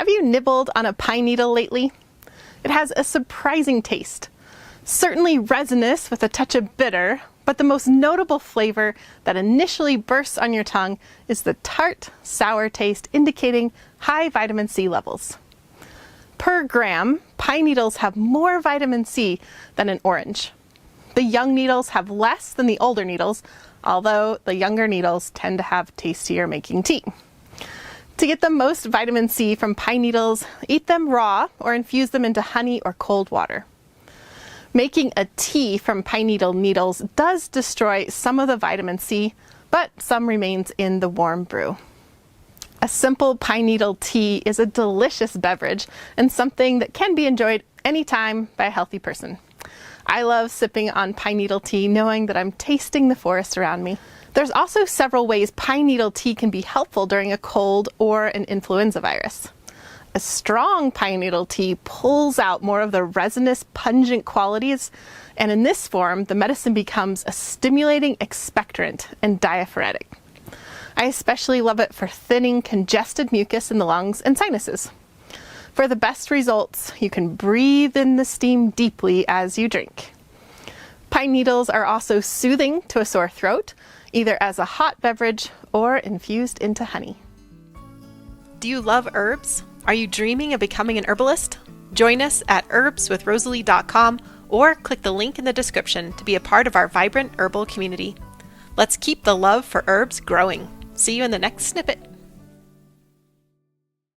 Have you nibbled on a pine needle lately? It has a surprising taste. Certainly resinous with a touch of bitter, but the most notable flavor that initially bursts on your tongue is the tart, sour taste indicating high vitamin C levels. Per gram, pine needles have more vitamin C than an orange. The young needles have less than the older needles, although the younger needles tend to have tastier making tea. To get the most vitamin C from pine needles, eat them raw or infuse them into honey or cold water. Making a tea from pine needle needles does destroy some of the vitamin C, but some remains in the warm brew. A simple pine needle tea is a delicious beverage and something that can be enjoyed anytime by a healthy person. I love sipping on pine needle tea knowing that I'm tasting the forest around me. There's also several ways pine needle tea can be helpful during a cold or an influenza virus. A strong pine needle tea pulls out more of the resinous, pungent qualities, and in this form, the medicine becomes a stimulating expectorant and diaphoretic. I especially love it for thinning congested mucus in the lungs and sinuses. For the best results, you can breathe in the steam deeply as you drink. Pine needles are also soothing to a sore throat, either as a hot beverage or infused into honey. Do you love herbs? Are you dreaming of becoming an herbalist? Join us at herbswithrosalee.com or click the link in the description to be a part of our vibrant herbal community. Let's keep the love for herbs growing. See you in the next snippet.